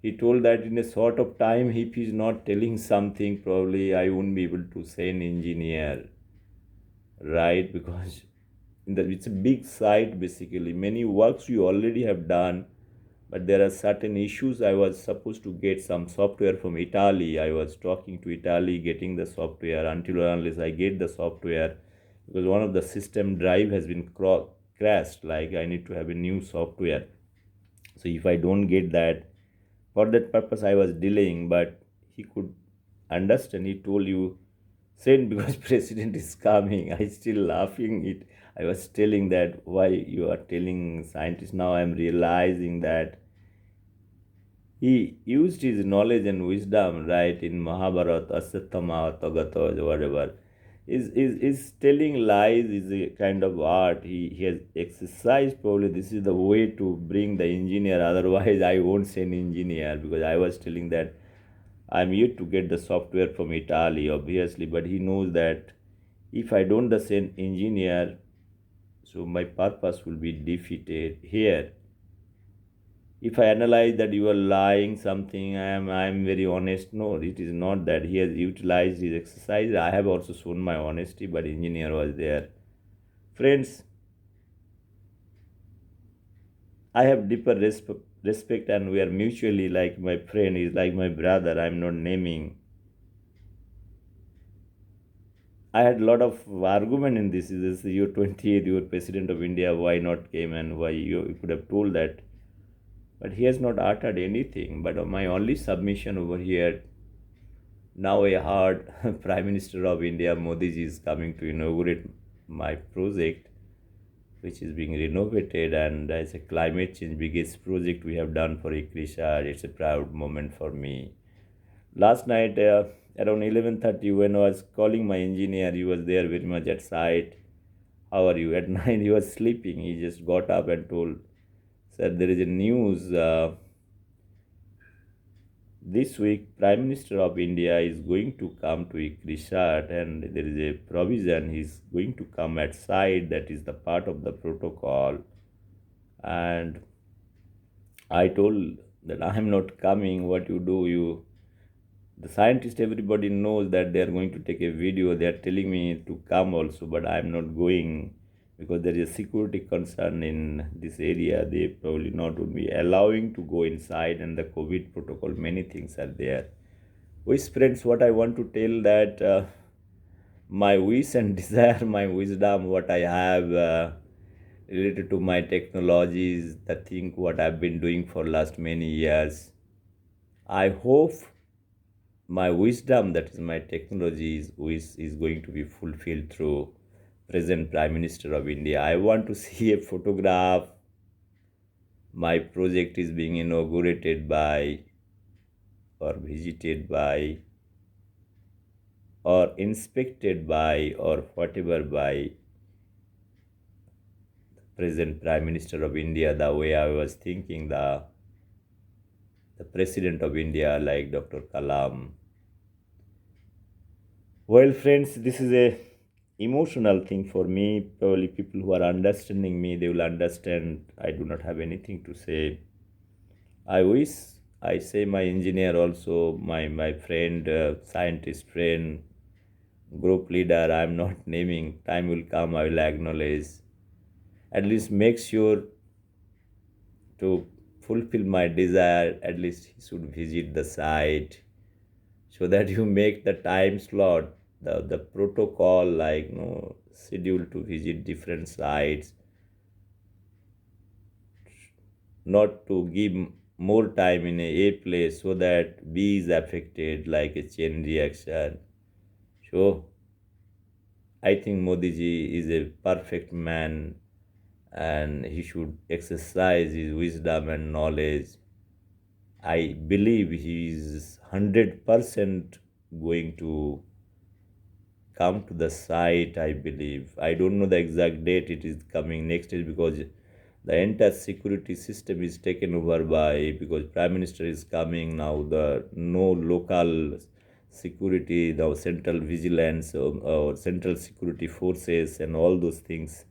he told that in a sort of time, if he's not telling something, probably I won't be able to say an engineer, right? Because it's a big site basically. Many works you already have done, but there are certain issues. I was supposed to get some software from Italy. I was talking to Italy, getting the software. Until or unless I get the software, because one of the system drive has been crashed, like I need to have a new software. So if I don't get that, for that purpose I was delaying. But he could understand. He told, you send because President is coming. I still laughing it. I was telling that, why you are telling scientists. Now I'm realizing that he used his knowledge and wisdom, right, in Mahabharata, Asatthama, Tagata, whatever. Is telling lies is a kind of art. He has exercised, probably this is the way to bring the engineer. Otherwise, I won't send engineer, because I was telling that I'm yet to get the software from Italy, obviously, but he knows that if I don't send engineer, so my purpose will be defeated here. If I analyze that you are lying something, I am very honest. No, it is not that. He has utilized his exercise. I have also shown my honesty, but engineer was there. Friends, I have deeper respect, and we are mutually like my friend, is like my brother. I'm not naming. I had a lot of argument in this. Is this you're 28, you're president of India, why not came, and why you could have told that. But he has not uttered anything. But my only submission over here, now I heard Prime Minister of India, Modi ji, is coming to inaugurate my project, which is being renovated, and it's a climate change biggest project we have done for Ikrisha. It's a proud moment for me. Last night, around 11:30, when I was calling my engineer, he was there very much at site. How are you? At night, he was sleeping. He just got up and told, "Sir, there is a news. This week, Prime Minister of India is going to come to Ikrishat, and there is a provision. He's going to come at site. That is the part of the protocol." And I told that I am not coming. What you do, the scientist, everybody knows that they are going to take a video. They are telling me to come also, but I am not going because there is a security concern in this area. They probably not would be allowing to go inside, and the COVID protocol, many things are there. Which friends, what I want to tell that my wish and desire, my wisdom, what I have related to my technologies, the thing what I've been doing for last many years. I hope my wisdom, that is my technology, is going to be fulfilled through present Prime Minister of India. I want to see a photograph. My project is being inaugurated by, or visited by, or inspected by, or whatever by present Prime Minister of India, the way I was thinking, the President of India like Dr. Kalam. Well, friends, this is a emotional thing for me. Probably people who are understanding me, they will understand. I do not have anything to say. I wish, I say my engineer also, my friend, scientist friend, group leader. I am not naming. Time will come. I will acknowledge. At least make sure to fulfill my desire. At least he should visit the site, so that you make the time slot, the protocol, like schedule to visit different sites, not to give more time in a place so that B is affected like a chain reaction. So I think Modi ji is a perfect man, and he should exercise his wisdom and knowledge. I believe he is 100% going to come to the site. I believe, I don't know the exact date it is coming next is, because the entire security system is taken over by, because Prime Minister is coming now, the no local security, the central vigilance, or central security forces and all those things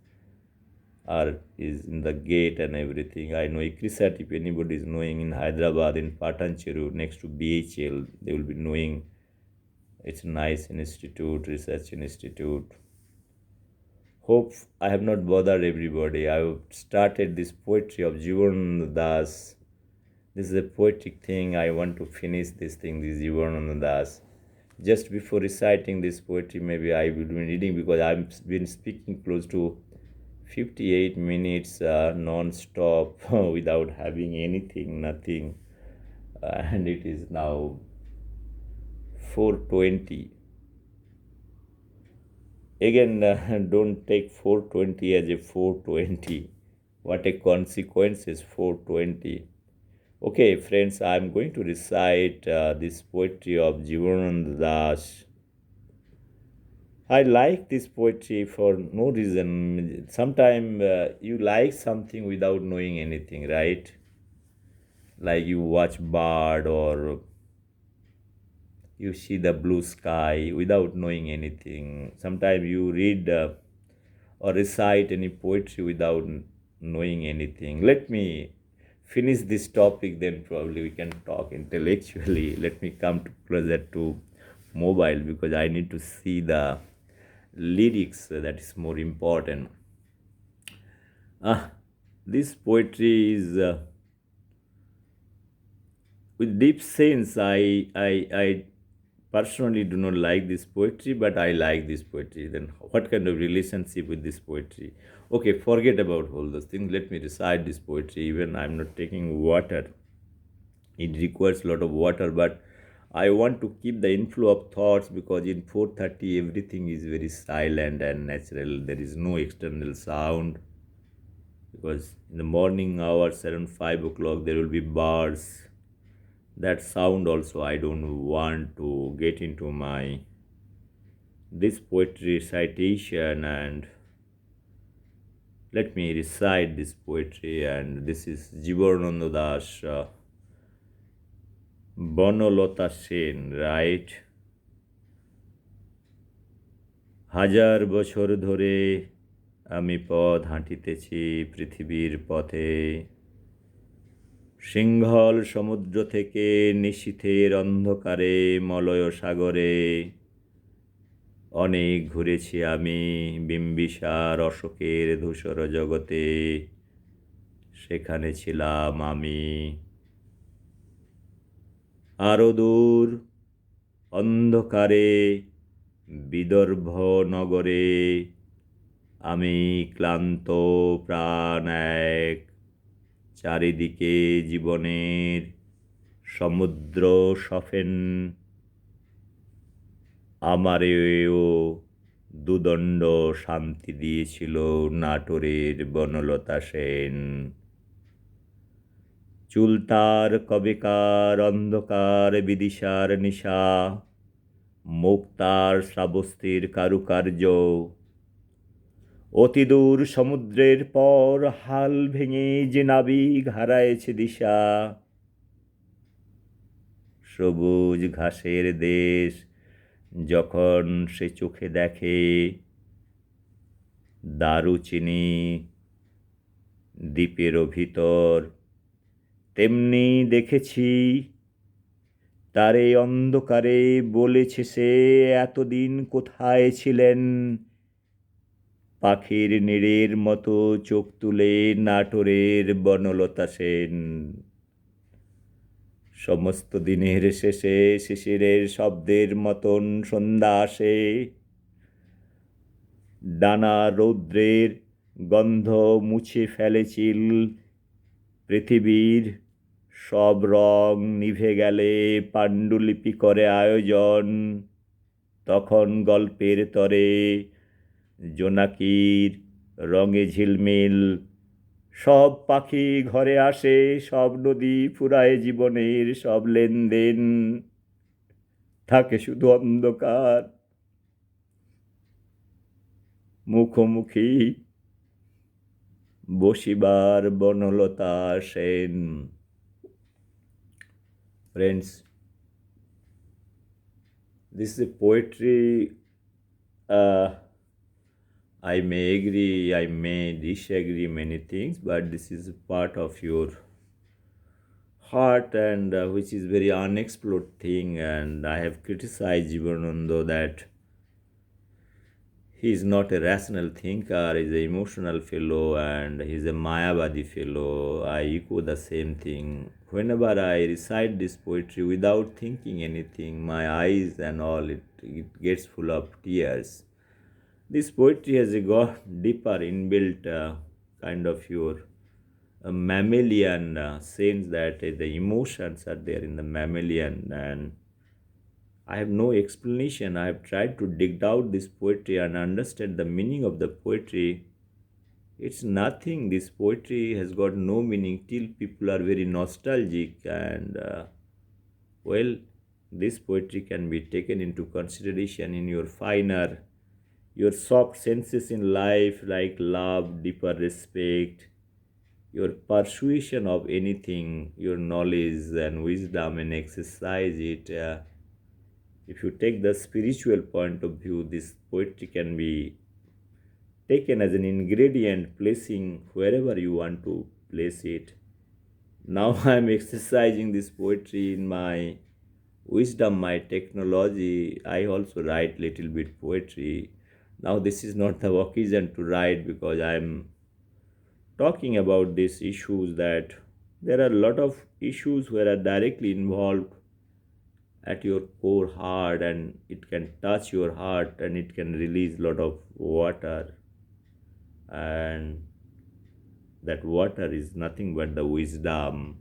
are is in the gate and everything. I know Ikrisat, if anybody is knowing, in Hyderabad, in Patancheru next to BHL, they will be knowing. It's a nice institute, research institute. Hope I have not bothered everybody. I have started this poetry of Jivan Das. This is a poetic thing. I want to finish this thing, this Jivan Das. Just before reciting this poetry, maybe I will be reading, because I've been speaking close to 58 minutes non-stop without having anything, nothing. And it is now 4:20. Again, don't take 420 as a 420. What a consequence is 420. Okay, friends, I'm going to recite this poetry of Jivanand Das. I like this poetry for no reason. Sometimes you like something without knowing anything, right? Like you watch bird, or you see the blue sky without knowing anything. Sometimes you read or recite any poetry without knowing anything. Let me finish this topic, then probably we can talk intellectually. Let me come to closer to mobile, because I need to see the lyrics. That is more important. Ah, this poetry is with deep sense. I personally do not like this poetry, but I like this poetry. Then what kind of relationship with this poetry? Okay, forget about all those things. Let me recite this poetry. Even I'm not taking water. It requires a lot of water, but I want to keep the inflow of thoughts because in 4:30 everything is very silent and natural. There is no external sound because in the morning hours around 5 o'clock there will be birds. That sound also I don't want to get into my this poetry recitation, and let me recite this poetry. And this is Jibanananda Das, Bonolata Sen, right? হাজার বছর ধরে আমি পথ হাঁটিতেছি পৃথিবীর পথে, সিংহল সমুদ্র থেকে নিশীথের অন্ধকারে মলয় সাগরে অনেক ঘুরেছি আমি, বিম্বিসার অশোকের ধূসর জগতে সেখানে ছিলাম আমি। আরো দূর অন্ধকারে বিদর্ভ নগরে আমি ক্লান্ত প্রাণ এক, চারিদিকে জীবনের সমুদ্র সফেন, আমারেও দুদণ্ড শান্তি দিয়েছিল নাটোরের বনলতা সেন। চুল তার কবেকার অন্ধকার বিদিশার নিশা, মুখ তার শ্রাবস্তির কারুকার্য, অতিদূর সমুদ্রের পর হাল ভেঙে যে নাবিক হারায়েছে দিশা, সবুজ ঘাসের দেশ যখন সে চোখে দেখে, দারুচিনি দ্বীপেরও ভিতর তেমনি দেখেছি তার এই অন্ধকারে, বলেছে সে এতদিন কোথায় ছিলেন, পাখির নীড়ের মতো চোখ তুলে নাটোরের বনলতা সেন। সমস্ত দিনের শেষে শিশিরের শব্দের মতন সন্ধ্যা আসে, ডানা রৌদ্রের গন্ধ মুছে ফেলে চিল, পৃথিবীর সব রং নিভে গেলে পাণ্ডুলিপি করে আয়োজন, তখন গল্পের তরে জোনাকির রঙে ঝিলমিল, সব পাখি ঘরে আসে, সব নদী ফুরায় জীবনের সব লেনদেন, থাকে শুধু অন্ধকার মুখোমুখি বসিবার Banalata Sen. Friends, this is a poetry. I may agree, I may disagree many things, but this is a part of your heart, and which is very unexplored thing. And I have criticized Jibanananda that he is not a rational thinker, he is an emotional fellow, and he is a Mayavadi fellow. I echo the same thing. Whenever I recite this poetry without thinking anything, my eyes and all, it gets full of tears. This poetry has a got deeper inbuilt kind of your mammalian sense, that the emotions are there in the mammalian, and I have no explanation. I have tried to dig out this poetry and understand the meaning of the poetry. It's nothing. This poetry has got no meaning till people are very nostalgic, and well, this poetry can be taken into consideration in your finer, your soft senses in life, like love, deeper respect, your persuasion of anything, your knowledge and wisdom, and exercise it. If you take the spiritual point of view, this poetry can be taken as an ingredient, placing wherever you want to place it. Now I am exercising this poetry in my wisdom, my technology. I also write little bit poetry. Now this is not the occasion to write because I am talking about these issues that There are a lot of issues where are directly involved at your core heart, and it can touch your heart and it can release a lot of water, and that water is nothing but the wisdom.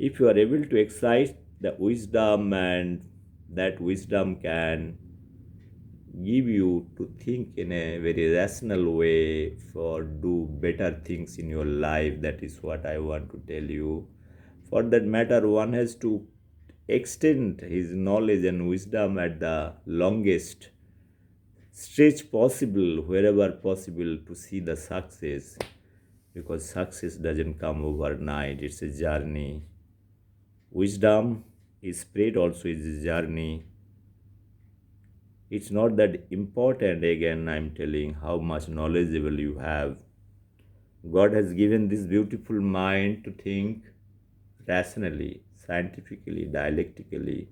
If you are able to excite the wisdom, and that wisdom can give you to think in a very rational way for do better things in your life, that is what I want to tell you. For that matter, one has to extend his knowledge and wisdom at the longest stretch possible, wherever possible, to see the success, because success doesn't come overnight, it's a journey. Wisdom is spread also is a journey. It's not that important, again I'm telling, how much knowledgeable you have. God has given this beautiful mind to think rationally, scientifically, dialectically,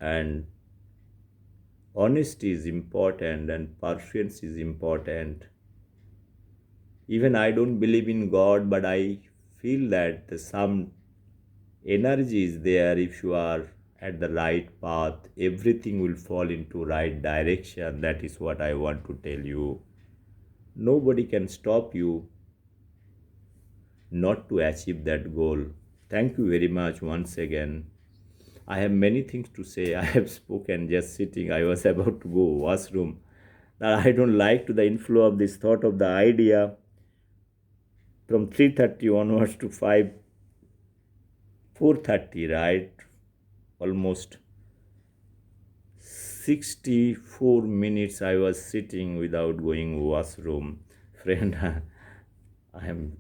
and honesty is important and patience is important. Even I don't believe in God, but I feel that some energy is there. If you are at the right path, everything will fall into right direction. That is what I want to tell you. Nobody can stop you not to achieve that goal. Thank you very much once again. I have many things to say. I have spoken just sitting. I was about to go washroom. Now I don't like to the inflow of this thought of the idea from 3:30 onwards to 4:30, right? Almost 64 minutes I was sitting without going washroom. Friend, I am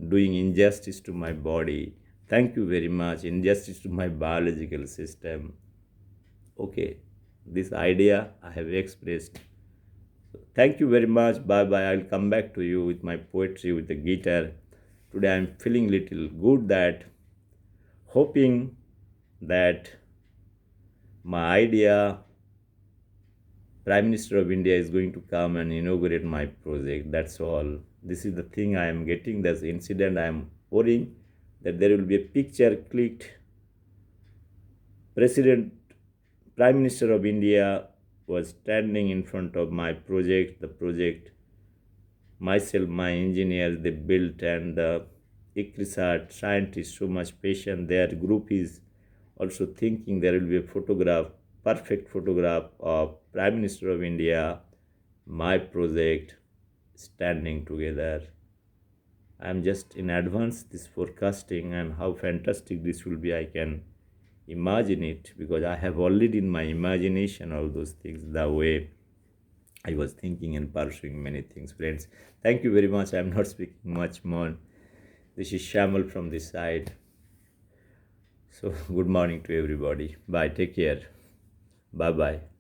doing injustice to my body. Thank you very much. Injustice to my biological system. Okay, this idea I have expressed. Thank you very much. Bye bye. I'll come back to you with my poetry with the guitar. Today I'm feeling little good, that hoping that my idea, Prime Minister of India is going to come and inaugurate my project. That's all. This is the thing I am getting. This incident I am worrying that there will be a picture clicked. President, Prime Minister of India was standing in front of my project. The project, myself, my engineers, they built, and the ICRISAT scientists, so much patient. Their group is also thinking there will be a photograph, perfect photograph of Prime Minister of India, my project, standing together. I am just in advance this forecasting, and how fantastic this will be, I can imagine it, because I have already in my imagination all those things, the way I was thinking and pursuing many things. Friends, thank you very much. I am not speaking much more. This is Shamal from this side. So, good morning to everybody. Bye. Take care. Bye bye.